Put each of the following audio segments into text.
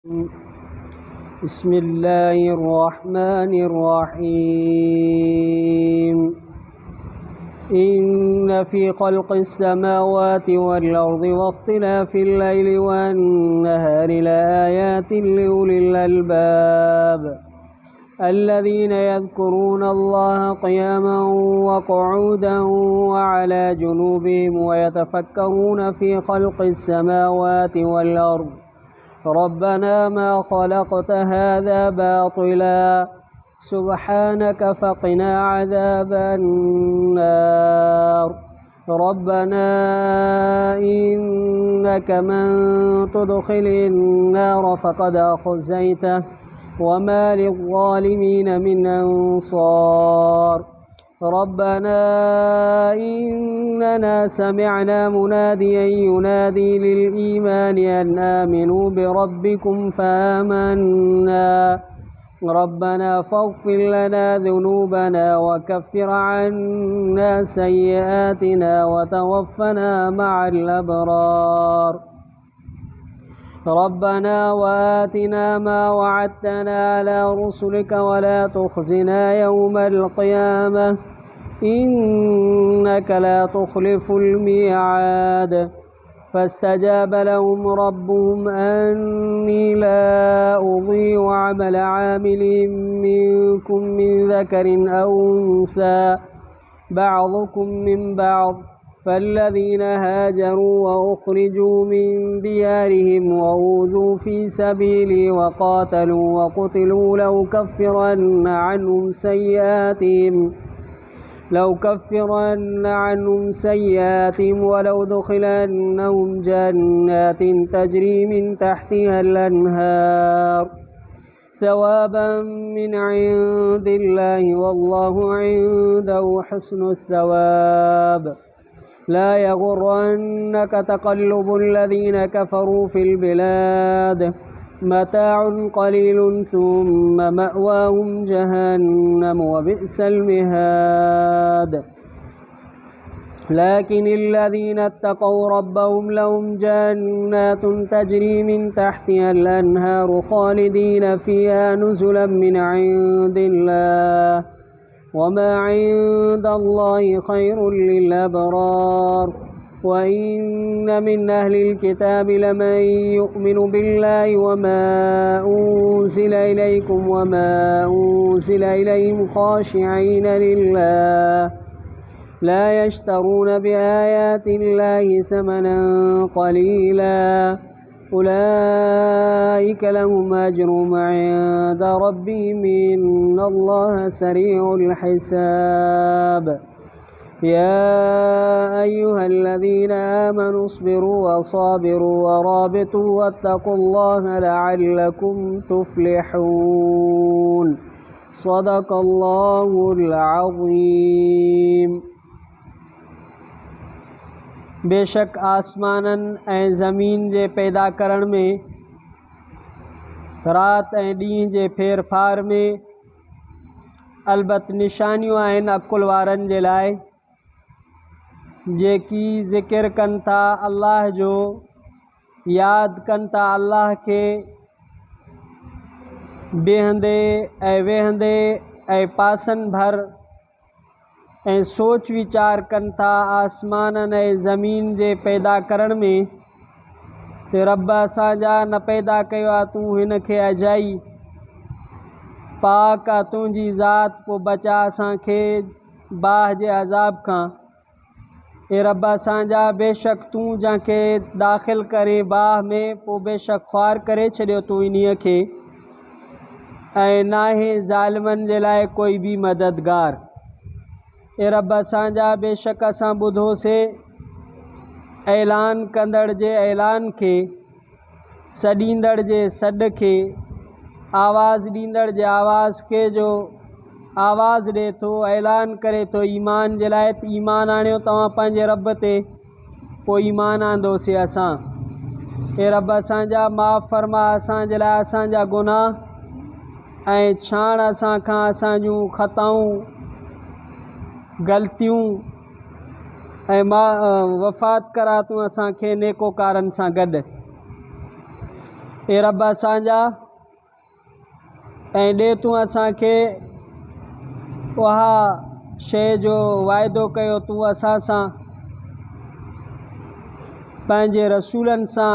بسم الله الرحمن الرحيم. إن في خلق السماوات والأرض واختلاف الليل والنهار لآيات لأولي الألباب الذين يذكرون الله قياما وقعودا وعلى جنوبهم ويتفكرون في خلق السماوات والأرض ربنا ما خلقت هذا باطلا سبحانك فقنا عذاب النار. ربنا إنك من تدخل النار فقد أخزيته وما للظالمين من أنصار. ربنا إننا سمعنا مناديا ينادي للإيمان أن آمنوا بربكم فآمنا ربنا فاغفر لنا ذنوبنا وكفر عنا سيئاتنا وتوفنا مع الأبرار. ربنا وآتنا ما وعدتنا على رسلك ولا تخزنا يوم القيامة إنك لا تخلف الميعاد. فاستجاب لهم ربهم أني لا أضيع عمل عامل منكم من ذكر أو أنثى بعضكم من بعض فالذين هاجروا وأخرجوا من ديارهم وأوذوا في سبيلي وقاتلوا وقتلوا لأكفرن عنهم سيئاتهم ولو دخلنهم جنات تجري من تحتها الأنهار ثوابا من عند الله والله عنده حسن الثواب. لا يغرنك تقلب الذين كفروا في البلاد متاع قليل ثم مأواهم جهنم وبئس المهاد. لكن الذين اتقوا ربهم لهم جنات تجري من تحتها الأنهار خالدين فيها نزلا من عند الله وما عند الله خير للأبرار. وإن من أهل الكتاب لمن يؤمن بالله وما أنزل إليكم وما أنزل إليهم خاشعين لله لا يشترون بآيات الله ثمنا قليلا أولئك لهم أجرهم عند ربهم إن الله سريع الحساب. يا أيها الذين آمنوا اصبروا وصابروا ورابطوا واتقوا الله لعلكم تفلحون. صدق الله العظيم. बेशक आसमानन ऐं ज़मीन जे पैदा करण में रात ऐं ॾींहं जे फेर फार में अलबत निशानियूं आहिनि अकुल वारनि जे लाइ जेकी ज़िक्र कनि था अल्लाह जो यादि कनि था अल्लाह खे बीहंदे ऐं वेहंदे ऐं पासनि भर ऐं सोच वीचार कनि था आसमाननि ऐं ज़मीन जे पैदा करण में ते रब असांजा न पैदा कयो आहे तूं हिन खे अजाई पाक आहे तुंहिंजी ज़ात पोइ बचा असांखे बाह जे अज़ाब खां। ए रब असांजा बेशक तूं जंहिंखे दाख़िल करे बाह में पोइ बेशक ख़्वार करे छॾियो तूं इन्हीअ खे ऐं नाहे ज़ालिमनि जे लाइ कोई बि मददगार। ए रब असांजा बेशक असां ॿुधोसीं ऐलान कंदड़ जे ऐलान खे सॾींदड़ जे सॾ खे आवाज़ ॾींदड़ जे आवाज़ खे जो आवाज़ ॾिए थो ऐलान करे थो ईमान जे लाइ ईमान आणियो तव्हां पंहिंजे रब ते पोइ ईमान आंदोसीं असां। ए रब असांजा माफ़ फरमा असांजे लाइ असांजा गुनाह ऐं छाण असां खां असांजूं ख़ताऊं ग़लतियूं ऐं वफ़ात करा तूं असांखे नेकोकारनि सां गॾु। ए रब असांजा ऐं ॾे तूं असांखे उहा शइ जो वाइदो कयो तूं असां सां पंहिंजे रसूलनि सां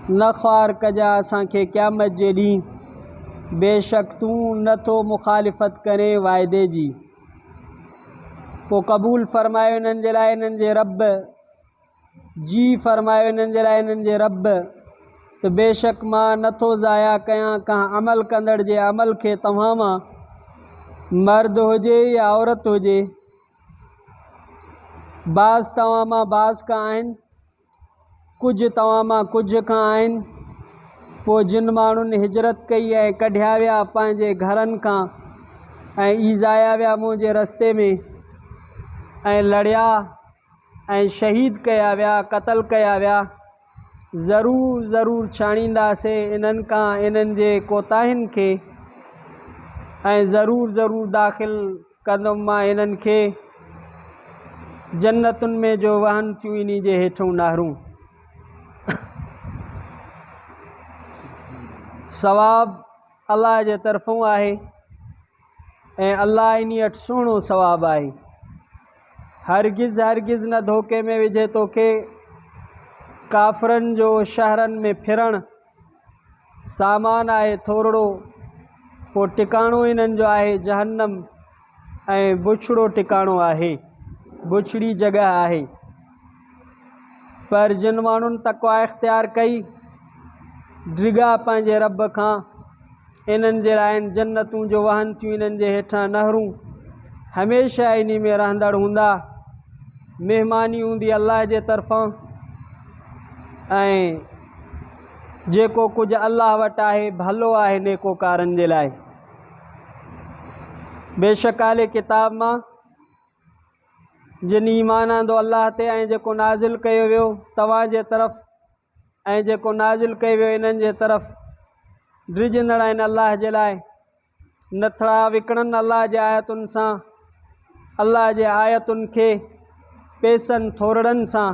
न ख़्वार कजां असांखे क़यामत जे ॾींहुं बेशक तूं नथो मुखालिफ़त करे वाइदे जी। पोइ क़बूल फ़रमायो इन्हनि जे लाइ इन्हनि जे रब, जी फ़रमायो इन्हनि जे लाइ इन्हनि जे रब त बेशक मां नथो ज़ाया कयां कंहिं अमल कंदड़ जे अमल खे तव्हां मां, मर्द हुजे या औरत हुजे। बाज़ तव्हां मां बाज़ खां आहिनि, कुझु तव्हां मां कुझु खां आहिनि। पोइ जिन माण्हुनि हिजरत कई ऐं कढिया विया पंहिंजे घरनि खां ऐं ईज़ाया विया मुंहिंजे रस्ते में ऐं लड़िया ऐं शहीद कया विया, क़तल कया विया, ज़रूरु ज़रूरु छाणींदासीं इन्हनि खां इन्हनि जे कोताहियुनि खे ऐं ज़रूरु ज़रूरु दाख़िल कंदुमि मां इन्हनि खे जन्नतुनि में जो वहनि थियूं इन जे हेठों नहरूं। सवाब अल्लाह जे तरफ़ों आहे ऐं अल्लाह इन वटि सुहिणो सवाब आहे। हरगिज़ हरगिज़ न धोखे में विझे तोखे काफ़रनि जो शहरनि में फिरणु। सामान आहे थोरो, पोइ टिकाणो इन्हनि जो आहे जहन्नम ऐं बुछड़ो टिकाणो आहे, बुछड़ी जॻह आहे। पर जिन माण्हुनि तक़वा इख़्तियार कई, डिघा पंहिंजे रब खां, इन्हनि जे लाइ जन्नतूं जो वहनि थियूं इन्हनि जे हेठां नहरूं, हमेशह इन में रहंदड़ हूंदा। महिमानी हूंदी अल्लाह जे तरफ़ां ऐं जेको कुझु अल्लाह वटि आहे भलो आहे नेकोकारनि जे लाइ। बेशक आले किताब मां जिन ईमान आंदो अल्लाह ते ऐं जेको नाज़िल कयो वियो तव्हां जे तरफ़ ऐं जेको नाज़िल कयो वियो इन्हनि जे तरफ़, डिॼंदड़ आहिनि अल्लाह जे लाइ, नथड़ा विकिणनि अल्लाह जे आयतुनि सां, अल्लाह जे आयतुनि खे पैसनि थोरड़नि सां।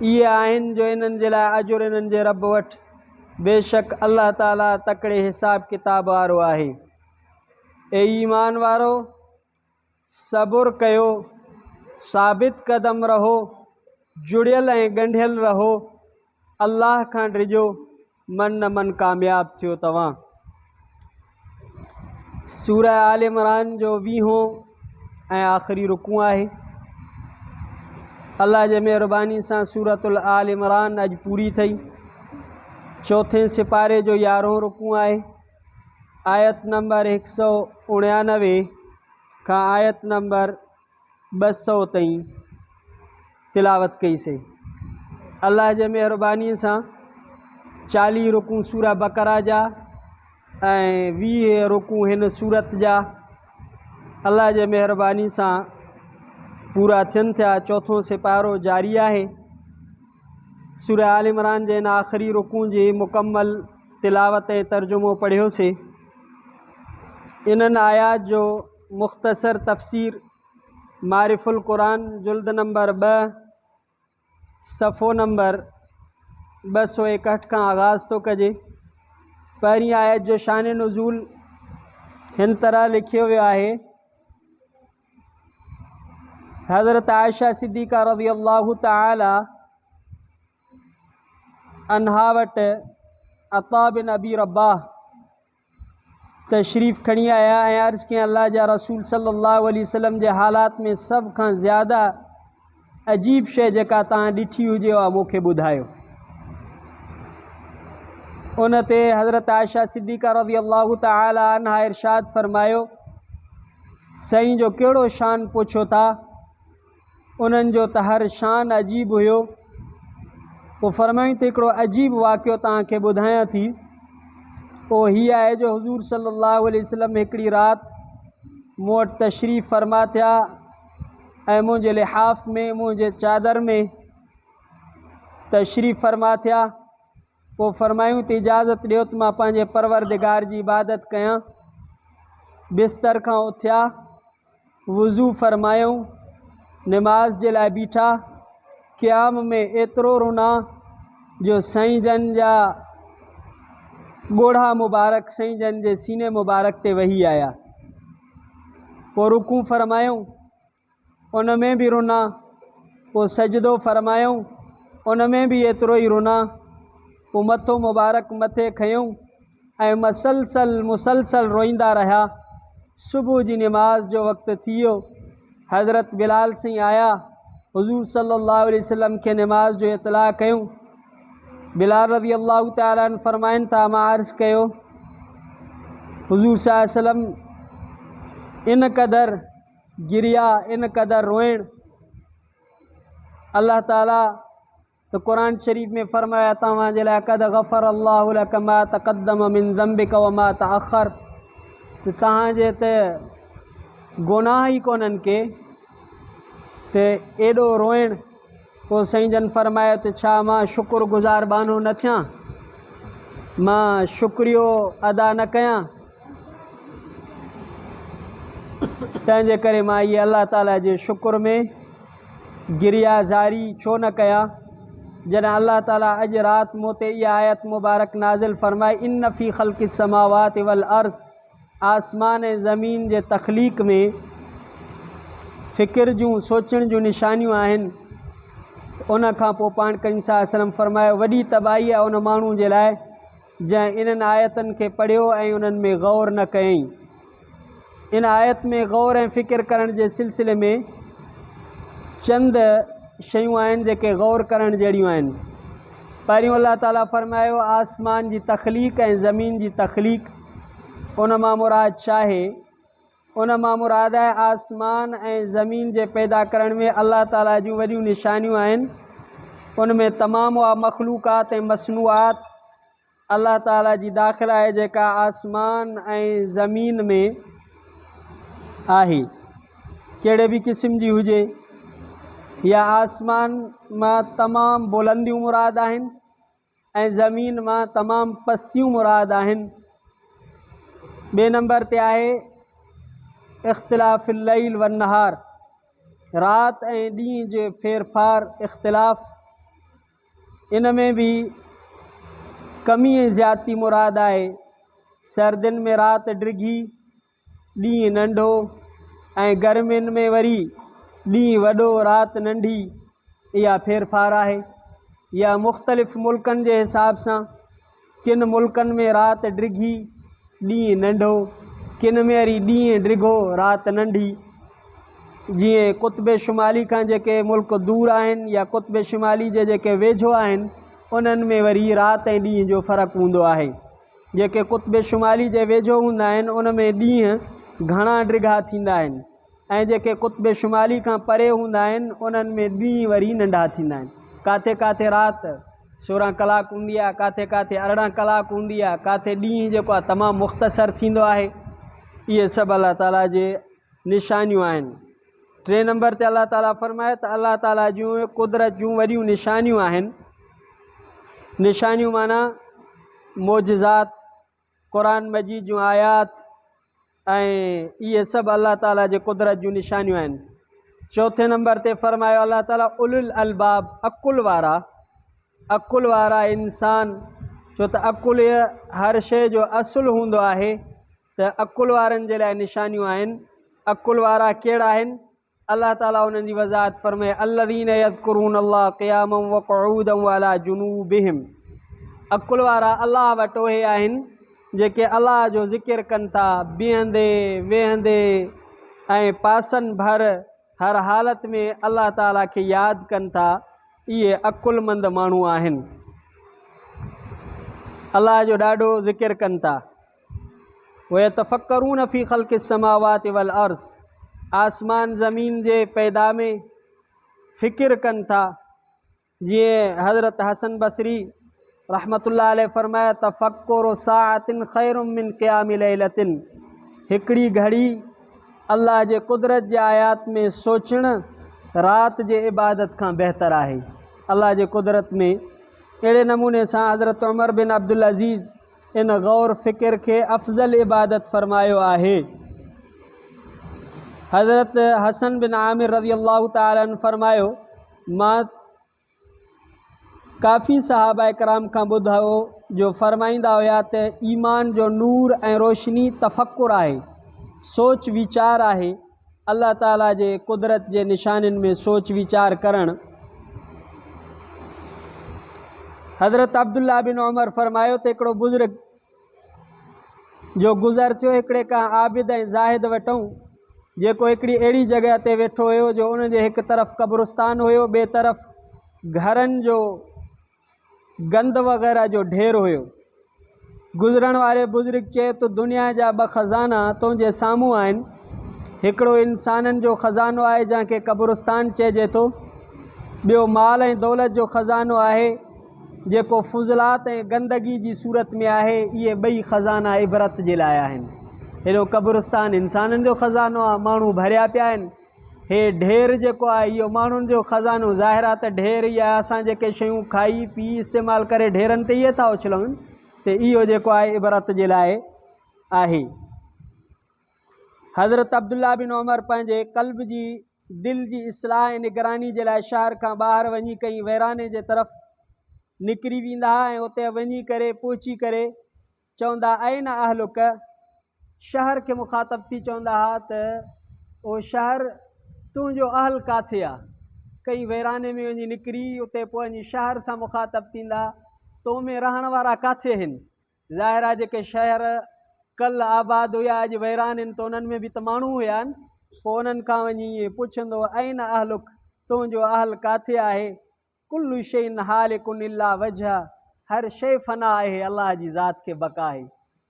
इहे आहिनि जो इन्हनि जे लाइ अजुर इन्हनि जे रब वटि, बेशक अल्लाह ताला तकड़े हिसाब किताब वारो आहे। ए ईमान वारो, सबुरु कयो, साबित क़दम रहो, जुड़ियल ऐं ॻंढियल रहो, अल्लाह खां डिॼो, मन न मन कामयाब थियो तव्हां। सूरह आल इमरान जो 20हों ऐं आख़िरी रुकू आहे। अल्लाह जे महिरबानी सां सूरतुल आल इमरान अॼु पूरी थी। चौथे सिपारे जो 11हों रुकू आहे। आयत नंबर 199 खां आयत नंबर 200 ताईं तिलावत कईसीं। अल्लाह जे महिरबानी सां 40 रुकू सूरह बकरा जा ऐं 20 रुकू हिन सूरत जा अल्लाह जे महिरबानी सां पूरा थियनि थिया। चौथों सिपारो जारी आहे। सूरह आल इमरान जे इन आख़िरी रुकू जी मुकम्मल तिलावत ऐं तर्जुमो पढ़ियोसीं। इन्हनि आयात जो मुख़्तसर तफ़सीर मारिफुल क़ुरान जुल्द नंबर 2 सफ़ो नंबर 261 खां आगाज़ तो कजे। पहिरीं आयत जो शान नुज़ूल हिन तरह लिखियो वियो आहे। हज़रत आयशा सिद्दीक़ा रज़ी अल्लाहु ताला अन्हा वटि अता बिन अबी रब्बाह तशरीफ़ खणी आया ऐं अर्ज़ कयईं अल्लाह जा रसूल सल्लल्लाहु अलैहि वसल्लम जे हालात में सभ खां ज़्यादा अजीब शइ जेका तव्हां ॾिठी हुजे उहा मूंखे ॿुधायो। उन ते हज़रत आयशा सिद्दीक़ा रज़ी अल्लाहु ताला अन्हा इरशाद फ़रमायो, साईं जो कहिड़ो शान पुछो था, उन्हनि जो त हर शान अजीब हुयो। पोइ फ़रमायूं त हिकिड़ो अजीब वाक़ियो तव्हांखे ॿुधायां थी। पोइ हीअ आहे जो हुज़ूर सल्लल्लाहु अलैहि वसल्लम हिकिड़ी राति मूं वटि तशरीफ़ फ़रमा थिया ऐं मुंहिंजे लिहाफ़ में मुंहिंजे चादर में तशरीफ़ फ़रमा थिया। पोइ फ़रमायूं त इजाज़त ॾियो त मां पंहिंजे परवरदिगार जी इबादत कयां। बिस्तर खां उथिया, वुज़ू फ़रमायूं, नमाज जे लाइ बीठा। क़याम में एतिरो रुना जो साईं जन जा ॻोढ़ा मुबारक साईं जन जे सीने मुबारक ते वही आया। पोइ रुकू फरमायूं, उन में बि रुना। पोइ सजदो फरमायूं, उन में बि एतिरो ई रुना। पोइ मथो मुबारक मथे खयूं ऐं मुसलसल रोईंदा रहिया। सुबुह जी नमाज जो वक़्तु थी वियो। हज़रत बिलाल साईं आया, हुज़ूर सल्लल्लाहु अलैहि वसल्लम खे नमाज जो इतला कयूं। बिलाल रज़ी अल्लाह तआला अन्हु फरमाइनि था, मां अर्ज़ु कयो, हुज़ूर सल्लल्लाहु अलैहि वसल्लम इन क़दर गिरिया, इन क़दर रोइण। अल्लाह ताला तो कुरान शरीफ में फरमाया, तव्हांजे लाइ क़द गफ़र अल्लाहु लक मा तक़द्दम मिन ज़म्बिक व मा तअख़र। त तव्हांजे त गुनाह ई कोन्हनि के त एॾो रोइण। पोइ साईं जन फरमायो त छा मां शुक्रगुज़ार बानो न थियां, मां शुक्रियो अदा न कयां? तंहिंजे करे मां इहे अल्लाह ताला जे शुक्र में गिरियाज़ारी छो न कयां। जॾहिं अल्लाह ताला अॼु राति मूं ते इहा आयत मुबारक नाज़िल फरमाई, इन फ़ी ख़ल्क़ि समावाति वल अर्ज़, आसमान ऐं ज़मीन जे तख़लीक़ में फ़िक्र जूं सोचण जूं निशानियूं आहिनि। उन खां पोइ पाण करीम सल्लल्लाहु अलैहि वसल्लम फरमायो, वॾी तबाही आहे उन माण्हू जे लाइ जंहिं इन्हनि आयतनि खे पढ़ियो ऐं उन्हनि में गौर न कयईं। इन आयत में गौर ऐं फ़िक्र करण जे सिलसिले में चंद शयूं आहिनि जेके गौर करण जहिड़ियूं आहिनि। पहिरियों अल्लाह ताला फरमायो आसमान जी तख़लीक़ ऐं ज़मीन जी तख़लीक़। उन मां मुराद छा आहे? उन मां मुराद आहे आसमान ऐं ज़मीन जे पैदा करण में अल्लाह ताला जूं वॾियूं निशानियूं आहिनि। उन में तमामु उहा मख़लूक़ात ऐं मसनूआत अल्लाह ताला जी दाख़िला आहे जेका आसमान ऐं ज़मीन में आहे, कहिड़े बि क़िस्म जी हुजे। या आसमान मां तमामु बुलंदियूं मुराद आहिनि ऐं ज़मीन मां तमामु पस्तियूं मुराद आहिनि। ॿिए नंबर ते आहे इख़्तिलाफ़ुल लैल वन नहार, राति ऐं ॾींहं जे फेरफार इख़्तिलाफ़। इन में बि कमी ऐं ज़्यादती मुराद आहे। सर्दियुनि में राति डिघी, ॾींहुं नंढो, ऐं गर्मियुनि में वरी ॾींहुं वॾो राति नंढी, इहा फेरफार आहे। या मुख़्तलिफ़ मुल्कनि जे हिसाब सां, किन मुल्कनि में राति डिघी ॾींहुं नंढो, किन में वरी ॾींहुं डिघो राति नंढी। जीअं क़ुतुब शुमाली खां जेके मुल्क दूर आहिनि या क़ुतुब शुमाली जे जेके वेझो आहिनि, उन्हनि में वरी राति ऐं ॾींहं जो फ़र्क़ु हूंदो आहे। जेके क़ुतुब शुमाली जे वेझो हूंदा आहिनि उन में ॾींहं घणा डिघा थींदा आहिनि, ऐं जेके क़ुतुब शुमाली खां परे हूंदा आहिनि उन्हनि में ॾींहं वरी नंढा थींदा आहिनि। किथे किथे राति 16 कलाक हूंदी आहे, किथे किथे 18 कलाक हूंदी आहे, किथे ॾींहुं जेको आहे तमामु मुख़्तसर थींदो आहे। इहे सभु अल्लाह ताला जे निशानियूं आहिनि। टे नंबर ते अल्लाह ताला फरमाए त अल्लाह ताला जूं कुदरत जूं वॾियूं निशानियूं आहिनि। निशानियूं माना मोजज़ात, क़ुरान मजीद जूं आयात, ऐं इहे सभु अल्लाह ताला जे कुदरत जूं निशानियूं आहिनि। चौथे नंबर ते फरमायो अल्लाह ताला उलुल अलबाब, अकुल वारा इंसान, छो त अकुल हर शइ जो असुलु हूंदो आहे। त अकुल वारनि जे लाइ निशानियूं आहिनि। अकुल वारा कहिड़ा आहिनि? अल्लाह ताला उन्हनि जी वज़ाहत फरमाए, अल्लज़ीन यज़कुरून अल्लाह क़ियामन व क़ुऊदन व अला जुनूबिहिम। अकुल वारा अल्लाह वटि उहे आहिनि जेके अल्लाह जो ज़िक्र कनि था, बीहंदे वेहंदे ऐं पासनि भर हर हालत में अल्लाह ताला खे यादि कनि था। इहे अकुलमंद माण्हू आहिनि, अल्लाह जो ॾाढो ज़िक्र कनि था। वयतफ़क्करून फ़ी ख़ल्क़ि समावाति वल अर्ज़, आसमान ज़मीन जे पैदा में फ़िक्र कनि था। जीअं हज़रत हसन बसरी रहमतुल्लाह अलैह फरमाया, तफ़क्कुरु साअतिन ख़ैरुम मिन क़ियामि लैलतिन। हिकिड़ी घड़ी अल्लाह जे कुदरत जे आयात में सोचण राति जे इबादत खां बहितर आहे। अल्लाह जे कुदरत में अहिड़े नमूने सां हज़रत उमर बिन अब्दुल अज़ीज़ इन गौर फ़िक्र खे अफ़ज़ल इबादत फ़रमायो आहे। हज़रत हसन बिन आमिर रज़ी अल्लाह तआला अन्हु फरमायो, मां काफ़ी सहाबा कराम खां जो फरमाईंदा हुया त ईमान जो नूर ऐं रोशनी तफ़क्कुर आहे, सोच वीचार आहे। अल्लाह ताला जे कुदरत जे निशानिन में सोच वीचार करणु। हज़रत अब्दुल्ला बिन उमर फरमायो त हिकिड़ो बुज़ुर्ग जो गुज़र थियो हिकिड़े का आबिद ऐं ज़ाहिद वटूं, जेको हिकिड़ी अहिड़ी जॻह ते वेठो हुयो जो उन जे हिकु तरफ़ क़ब्रिस्तान हुयो, ॿिए तरफ़ घरनि जो गंद वग़ैरह जो ढेर हुयो। गुज़रण वारे बुज़ुर्ग चए तो दुनिया जा ॿ ख़ज़ाना तुंहिंजे साम्हूं आहिनि। हिकिड़ो इंसाननि जो ख़ज़ानो आहे जंहिंखे क़ब्रिस्तान चइजे थो, ॿियो माल ऐं दौलत जो ख़ज़ानो आहे जेको फुज़लात ऐं गंदगी जी सूरत में आहे। इहे ॿई ख़ज़ाना इबरत जे लाइ आहिनि। हेॾो क़ब्रिस्तान इंसाननि जो ख़ज़ानो आहे, माण्हू भरिया पिया आहिनि। हे ढेर जेको आहे इहो माण्हुनि जो ख़ज़ानो। ज़ाहिर आहे त ढेर इहा असां जेके शयूं खाई पी इस्तेमालु करे ढेरनि ते इहे था उछलूं, त इहो जेको आहे इबरत जे लाइ आहे। हज़रत अब्दुल्ला बिन उमर पंहिंजे क़ल्ब जी दिलि जी इस्लाह ऐं निगरानी जे लाइ शहर खां ॿाहिरि वञी कई वैराने जे तरफ़ निकिरी वेंदा ऐं उते वञी करे पहुची करे चवंदा आहिनि अहलुक, शहर खे मुखातब थी चवंदा हुआ त ओ शहर तुंहिंजो अहल किथे आहे। कई वैराने में वञी निकिरी उते पोइ वञी शहर सां मुखातब थींदा, तो में रहण वारा किथे आहिनि। ज़ाहिर आहे जेके शहर कल्ह आबाद हुया अॼु वैरान आहिनि, त उन्हनि में बि त माण्हू हुया आहिनि। पोइ उन्हनि खां वञी ईअं पुछंदो आहिनि अहलुक, तुंहिंजो अहल किथे आहे। कुल्लु शैइन हालिकुन इल्ला वजह, हर शइ फ़ना आहे, अलाह जी ज़ात खे बका आहे।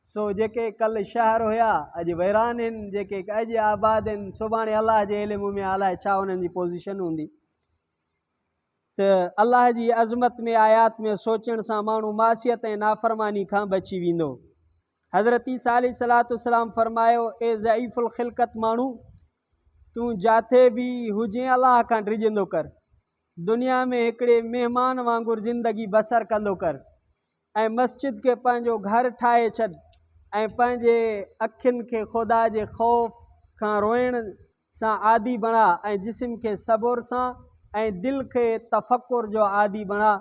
सो जेके कल्ह शहर हुया अॼु वैरान आहिनि, जेके अॼु आबाद आहिनि सुभाणे अलाह जे इल्म में अलाए छा उन्हनि जी पोज़ीशन हूंदी। त अलाह जी अज़मत में आयात में सोचण सां माण्हू मासियत ऐं नाफ़रमानी खां बची वेंदो। हज़रत ईसा अलैहिस्सलाम फरमायो, ए ज़ईफ़ुल ख़िलक़त माण्हू, तूं जिथे बि हुजे अलाह खां डिॼंदो कर। दुनिया में हिकिड़े महिमान वांगुरु ज़िंदगी बसर कंदो कर ऐं मस्जिद खे पंहिंजो घर ठाहे छॾ ऐं पंहिंजे अखियुनि खे ख़ुदा जे ख़ौफ़ खां रोइण सां आदि बणा ऐं जिस्म खे सबुर सां ऐं दिलि खे तफ़क्कुर जो आदि बणा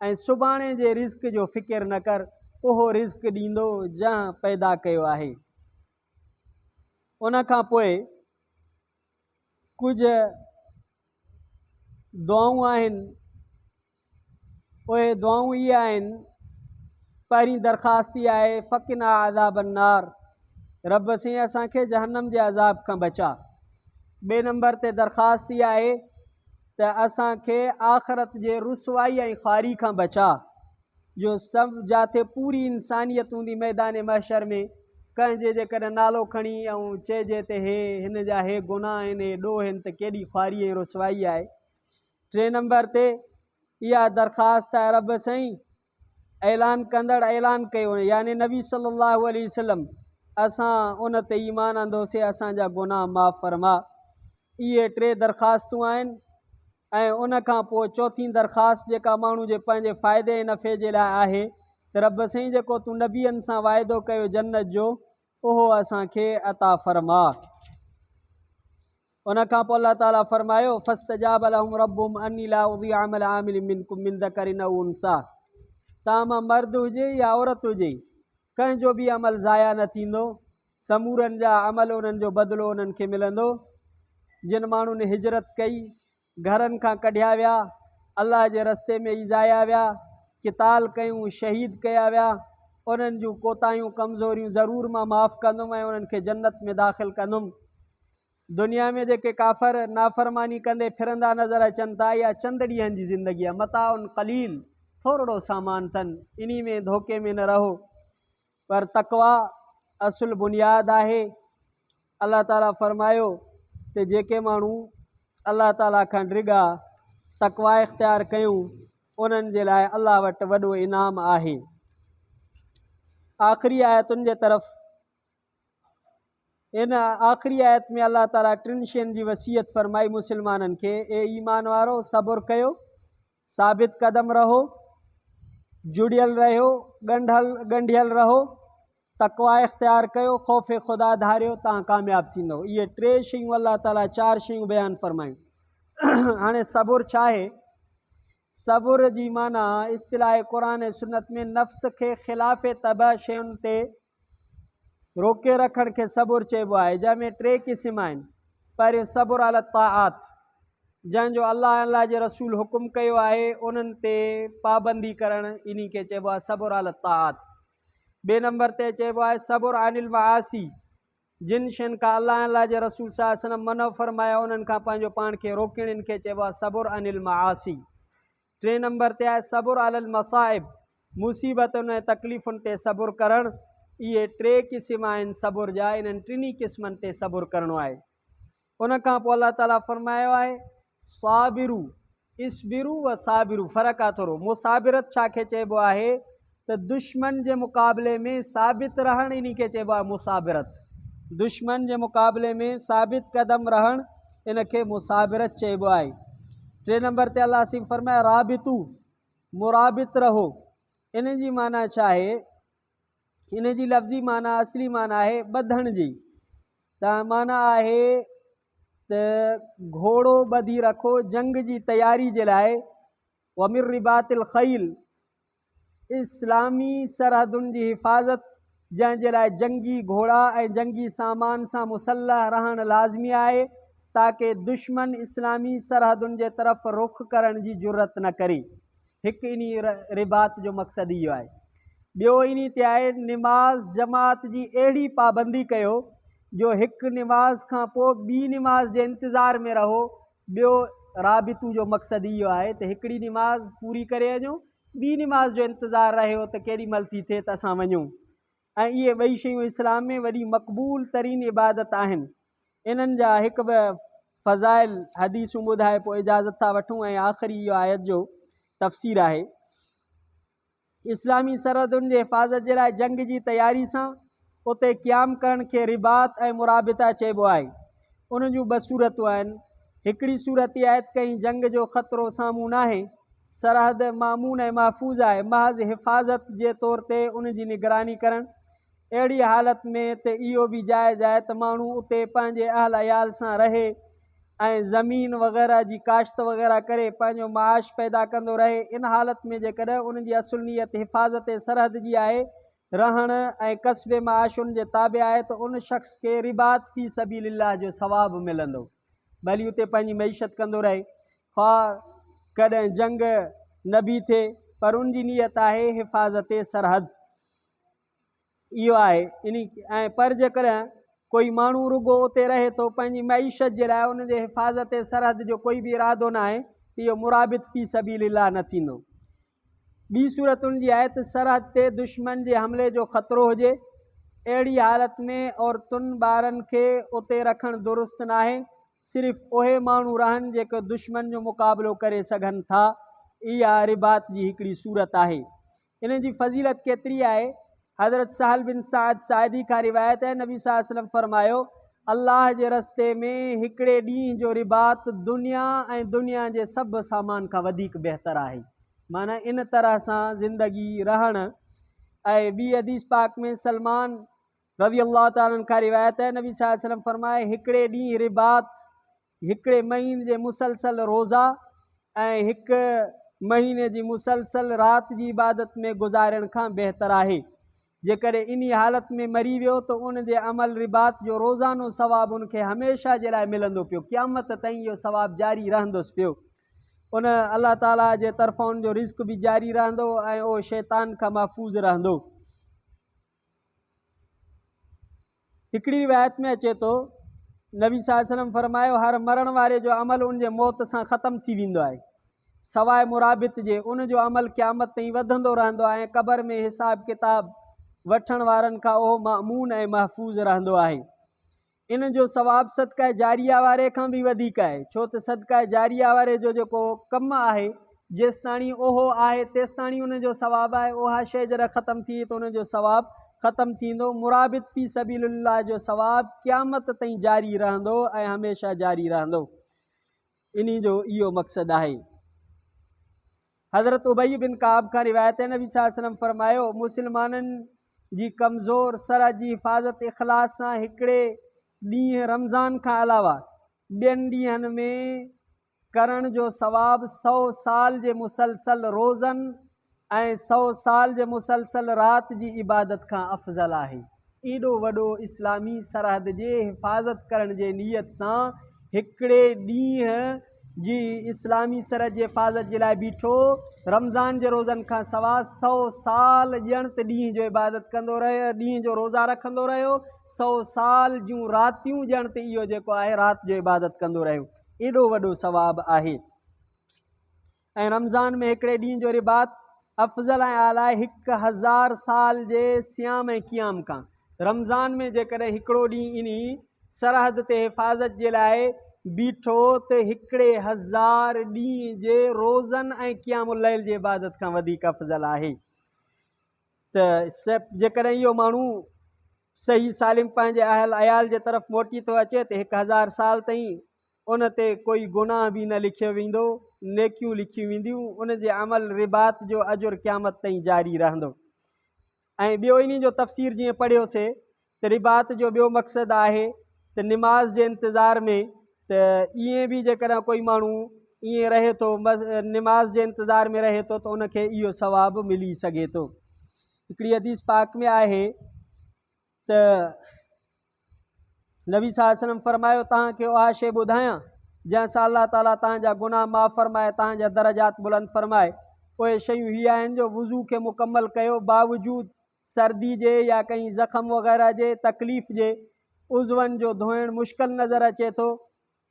ऐं सुभाणे जे रिज़्क़ जो फ़िकिर न कर, उहो रिज़्क़ ॾींदो जंहिं पैदा कयो आहे। उन खां पोइ कुझु दुआऊं आहिनि, उहे दुआऊं इहे आहिनि। पहिरीं दरख़्वास्त इहा आहे, फ़क़िना अज़ाब अन्नार, रब से असांखे जहन्नम जे अज़ाब खां बचा। ॿिए नंबर ते दरख़्वास्त इहा आहे त असांखे आख़िरत जे रुसवाई ऐं ख़्वारी खां बचा। जो सभु जिथे पूरी इंसानियत हूंदी मैदान महशर में, कंहिंजे जेकॾहिं नालो खणी ऐं चइजे त हे हिन जा हे गुनाह आहिनि, हे ॾोह आहिनि, त केॾी ख़्वारी ऐं रुसवाई आहे। टे नंबर ते इहा दरख़्वास्त आहे, रब साईं ऐलान कंदड़ ऐलान कयो, यानी नबी सल्लल्लाहु अलैहि वसल्लम, असां उन ते ईमान आंदोसीं, असांजा गुनाह माफ़ फरमा। इहे टे दरख़्वास्तूं आहिनि। ऐं उन खां पोइ चौथी दरख़्वास्त जेका माण्हू जे पंहिंजे फ़ाइदे ऐं नफ़े जे लाइ आहे, त रब साईं जेको तूं नबियनि सां वाइदो कयो जन्नत जो, उहो असांखे अता फरमा। उन खां पोइ अलाह ताला फरमायो, फ़स्तजाब लहुम रब्बुहुम अन्नी ला उज़ीअ अमल आमिलिन मिनकुम मिन ज़करिन औ उन्सा, तव्हां मां मर्द हुजे या औरत हुजे, कंहिंजो बि अमल ज़ाया न थींदो। समूरनि जा अमल उन्हनि जो बदिलो उन्हनि खे मिलंदो। जिन माण्हुनि हिजरत कई, घरनि खां कढिया विया, अलाह जे रस्ते में ईज़ाया विया, क़िताल कयूं, शहीद कया विया, उन्हनि जूं कोताहियूं कमज़ोरियूं ज़रूरु मां माफ़ु कंदुमि ऐं उन्हनि खे जन्नत में दाख़िल कंदुमि। दुनिया में जेके काफ़र नाफ़रमानी कंदे फिरंदा नज़र अचनि था, इहा चंद ॾींहंनि जी ज़िंदगी आहे, मताउन क़लील, थोरो सामान अथनि, इन में धोखे में न रहो। पर तक़वा असुल बुनियाद आहे। अल्लाह ताला फरमायो त जेके माण्हू अल्लाह ताला खां डिगा तक़वा इख़्तियार कयूं, उन्हनि जे लाइ अल्लाह वटि वॾो इनाम आहे। आख़िरी आयतुनि जे तरफ़, इन आख़िरी आयत में अल्लाह ताला टिनि शयुनि जी वसीयत फरमाई मुस्लमाननि खे, ए ईमान वारो, सबुर कयो, साबित क़दम रहो, जुड़ियल रहियो, ॻंढियल रहो, तक़वा इख़्तियार कयो, ख़ौफ़ ख़ुदा धारियो, तव्हां कामयाबु थींदो। इहे टे शयूं अल्लाह ताला चारि शयूं बयानु फरमायूं। हाणे सबुर छा आहे? सब्र जी माना इस्तिलाह क़ुरान ऐं सुन्नत में नफ़्स खे ख़िलाफ़ तबाह शयुनि ते रोके रखण खे सब्र चइबो आहे, जंहिंमें टे क़िस्म आहिनि। पहिरियों सब्र अला ताआत, जंहिंजो अलाह जे रसूल हुकुम कयो आहे उन्हनि ते पाबंदी करणु, इन खे चइबो आहे सब्र अला ताआत। ॿिए नंबर ते चइबो आहे सब्र अनिल मआसी, जिन शयुनि खां अलाह जे रसूल सल्लल्लाहु अलैहि वसल्लम मनो फरमाया उन्हनि खां पंहिंजो पाण खे रोकण, इन खे चइबो आहे सब्र अनिल मआसी। टे नंबर ते आहे सब्र अलल मसाइब, मुसीबतुनि ऐं तकलीफ़ुनि ते सब्र करणु। इहे टे क़िस्म आहिनि सब्र जा, इन्हनि टिनी क़िस्मनि ते सब्र करिणो आहे। उन खां पोइ अलाह ताला फरमायो आहे साबिरू इसबिरू व साबिरू, फ़र्क़ु आहे थोरो। मुसाबिरत छा खे चइबो आहे त दुश्मन जे मुक़ाबले में साबित रहणु, इन खे चइबो आहे मुसाबिरत। दुश्मन जे मुक़ाबले में साबित क़दम रहणु, इन खे मुसाबिरत चइबो आहे। टे नंबर ते अलाह सिंह फरमाया राबितू, मुराबित रहो। इन जी माना छा आहे? इन जी लफ़्ज़ी माना असली माना आहे ॿधण जी। त माना आहे त घोड़ो ॿधी रखो जंग जी तयारी जे लाइ। वमिर रिबातिल ख़ैल, इस्लामी सरहदुनि जी हिफ़ाज़त, जंहिंजे लाइ जंगी घोड़ा ऐं जंगी सामान सां मुसल्लह रहणु लाज़मी आहे, ताकि दुश्मन इस्लामी सरहदुनि जे तरफ़ रुख करण जी ज़रूरत न करे। हिकु इन रिबात जो मक़सदु इहो आहे। ॿियो इन ते आहे निमाज़ जमात जी अहिड़ी पाबंदी कयो जो हिकु निमाज़ खां पोइ ॿी निमाज़ जे इंतज़ार में रहो। ॿियो राबितू जो मक़सदु इहो आहे त हिकिड़ी निमाज़ पूरी करे वञो, ॿी निमाज़ जो इंतज़ारु रहियो त केॾी महिल थी थिए त असां वञूं। ऐं इहे ॿई शयूं इस्लाम में वॾी मक़बूल तरीन इबादत आहिनि। इन्हनि जा हिकु ॿ फ़ज़ाइल हदीसूं ॿुधाए पोइ इजाज़त था वठूं, ऐं आख़िरी इहो आयत जो तफ़सीर आहे। इस्लामी सरहदुनि जे हिफ़ाज़त जे लाइ जंग जी तयारी सां उते क़याम करण खे रिबात ऐं मुराबिता चइबो आहे। उन जूं ॿ सूरतूं आहिनि। हिकिड़ी सूरत इहा आहे त कहीं जंग जो ख़तरो साम्हूं न आहे, सरहद मामून ऐं महफ़ूज़ आहे, महज़ हिफ़ाज़त जे तौर ते उन जी निगरानी करणु। अहिड़ी हालत में त इहो बि जाइज़ आहे त माण्हू उते पंहिंजे अहल अयाल सां रहे ऐं ज़मीन वग़ैरह जी काश्त वग़ैरह करे पंहिंजो माश पैदा कंदो रहे। इन हालत में जेकॾहिं उन जी असुल नियत हिफ़ाज़त सरहद जी आहे, रहण ऐं कस्बे माश उन जे ताबे आहे, त उन शख़्स खे रिबात फ़ी सबीलिल्लाह जो सवाबु मिलंदो, भली उते पंहिंजी मईशत कंदो रहे, ख़्वाह कॾहिं जंग न बि थिए, पर उन जी नियत आहे हिफ़ाज़त सरहद। इहो आहे इन। ऐं पर जेकॾहिं कोई माण्हू रुगो उते रहे थो पंहिंजी मईशत जे लाइ, उन जे हिफ़ाज़त सरहद जो कोई बि इरादो न आहे, त इहो मुराबित फ़ी सबीलिल्लाह न थींदो। ॿी सूरत उन जी आहे त सरहद ते दुश्मन जे हमले जो ख़तरो हुजे। अहिड़ी हालत में औरतुनि ॿारनि खे उते रखणु दुरुस्त न आहे, सिर्फ़ु उहे माण्हू रहनि जेके दुश्मन जो मुक़ाबिलो करे सघनि था। इहा रिबात जी हिकिड़ी सूरत आहे। इन जी फ़ज़ीलत केतिरी आहे? हज़रत सहल बिन साद साइदी खां रिवायत आहे, नबी सल्लल्लाहु अलैहि वसल्लम फरमायो अल्लाह जे रस्ते में हिकिड़े ॾींहं जो रिबात दुनिया ऐं दुनिया जे सभु सामान खां वधीक बहितरु आहे। माना इन तरह सां ज़िंदगी रहणु। ऐं ॿी हदीस पाक में सलमान रज़ी अल्लाह ताला अन्हु खां रिवायत आहे, नबी सल्लल्लाहु अलैहि वसल्लम फरमाए हिकिड़े ॾींहुं रिबात, हिकिड़े महीने जे मुसलसल रोज़ा ऐं हिकु महीने जी मुसलसल राति जी इबादत में गुज़ारण खां बहितरु आहे। जेकॾहिं इन हालत में मरी वियो त उन जे अमल रिबात जो रोज़ानो सवाबु उनखे हमेशह जे लाइ मिलंदो पियो, क़यामत ताईं इहो सवाबु जारी रहंदुसि पियो। उन अलाह ताला जे तरफ़ां उनजो रिज़्क़ बि जारी रहंदो ऐं उहो शैतान खां महफ़ूज़ रहंदो। हिकिड़ी रिवायत में अचे थो, नबी सल्लल्लाहु अलैहि वसल्लम फरमायो हर मरण वारे जो अमल उन जे मौत सां ख़तमु थी वेंदो आहे, सवाइ मुराबित जे। उन जो अमल क़यामत ताईं वधंदो रहंदो आहे ऐं क़बर में हिसाब किताब वठण वारनि खां उहो मामून ऐं महफ़ूज़ रहंदो आहे। इन जो सवाबु सदका जारिया वारे खां बि वधीक आहे, छो त सदका जारिया वारे जो जेको कमु आहे, जेसिताणी उहो आहे तेसिताणी उन जो सवाबु आहे। उहा शइ जॾहिं ख़तमु थी त उन जो सवाबु ख़तमु थींदो। मुराबित फ़ी सबीलिल्लाह जो सवाबु क़यामत ताईं जारी रहंदो ऐं हमेशह जारी रहंदो। इन जो इहो मक़सदु आहे। हज़रत उबई बिन काब खां रिवायत है, नबी सल्लल्लाहु अलैहि वसल्लम फरमायो मुस्लमाननि जी कमज़ोर सरहद जी हिफ़ाज़त इख़लास सां हिकिड़े ॾींहुं रमज़ान खां अलावा ॿियनि ॾींहंनि में करण जो सवाब 100 साल जे मुसलसल रोज़नि ऐं 100 साल जे मुसलसल रात जी इबादत खां अफ़ज़ल आहे। एॾो वॾो इस्लामी सरहद जे हिफ़ाज़त करण जे नीयत सां हिकिड़े ॾींहं जी इस्लामी सरहद जी हिफ़ाज़त जे लाइ बीठो रमज़ान जे रोज़नि खां सवा 100 साल ॼण त ॾींहं जो इबादत कंदो रहियो, ॾींहं जो रोज़ा रखंदो रहियो, 100 साल जूं रातियूं ॼण त इहो जेको आहे राति जो इबादत कंदो रहियो। एॾो वॾो सवाबु आहे। ऐं रमज़ान में हिकिड़े ॾींहं जो रिबात अफ़ज़ल ऐं आला आहे 1000 साल जे सियाम ऐं क़ियाम खां। रमज़ान में जेकॾहिं हिकिड़ो ॾींहुं इन सरहद ते हिफ़ाज़त जे लाइ बीठो त हिकिड़े 1000 ॾींहं जे रोज़नि ऐं क़ियामुल लैल जी इबादत खां वधीक अफ़ज़ल आहे। त जेकॾहिं इहो माण्हू सही सालिम पंहिंजे अहल अयाल जे तरफ़ मोटी थो अचे त 1000 साल ताईं उन ते कोई गुनाह बि न लिखियो वेंदो, नेकियूं लिखियूं वेंदियूं, उन जे अमल रिबात जो अजुर क़यामत ताईं जारी रहंदो। ऐं ॿियो इन जो तफ़सीर जीअं पढ़ियोसीं त रिबात जो ॿियो मक़सदु आहे त निमाज़ जे इंतज़ार में त ईअं बि जेकॾहिं कोई माण्हू ईअं रहे थो निमाज़ जे इंतज़ार में रहे थो त उनखे इहो सवाबु मिली सघे थो। हिकिड़ी हदीस पाक में आहे त नबी सल्लल्लाहु अलैहि वसल्लम फरमायो तव्हांखे उहा शइ ॿुधायां जंहिंसां अलाह ताला तव्हांजा गुनाह माफ़ फरमाए, तव्हांजा दरजात बुलंद फरमाए। उहे शयूं हीअ आहिनि जो वुज़ू खे मुकमल कयो बावजूदि सर्दी जे या कंहिं ज़ख़म वग़ैरह जे तकलीफ़ जे, उज़वनि जो धोइणु मुश्किल नज़र अचे थो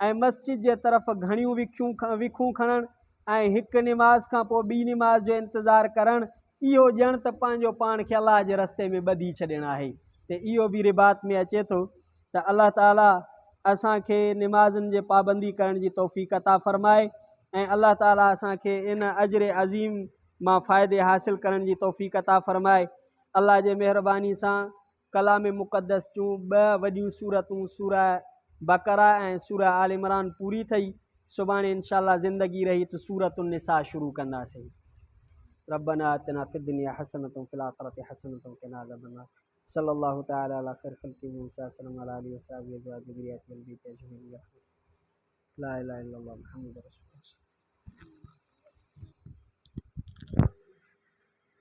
ऐं मस्जिद जे तरफ़ घणियूं विखूं खणणु ऐं हिकु निमाज़ खां पोइ ॿी निमाज़ जो इंतज़ारु करणु, इहो ॼण त पंहिंजो पाण खे अलाह जे रस्ते में ॿधी छॾणु आहे। त इहो बि रिबात में अचे थो त अलाह ताला असांखे निमाज़ुनि जे पाबंदी करण जी तौफ़ीक़ अता फ़रमाए ऐं अलाह ताला असांखे इन अजर अज़ीम मां फ़ाइदे हासिल करण जी तौफ़ीक़ अता फ़रमाए। अलाह जे महिरबानी सां कलाम मुक़द्दस जूं 2 वॾियूं सूरतूं सूरह बक़रा ऐं सूरह आल इमरान पूरी थी। सुभाणे इंशाअल्लाह ज़िंदगी रही तो सूरतुन निसा शुरू कंदासीं। रब्बना आतिना फ़िद दुनिया हसनतुन फ़िल आख़िरति हसनतुन वक़िना अज़ाबन्नार। सल्लल्लाहु तआला अला खैर खल्क़ि वसल्लम अला आलिहि वसहबिहि अज़वाजिहि ज़ुर्रिय्यतिहि अजमईन। ला इलाहा इल्लल्लाह मुहम्मदुर रसूलुल्लाह।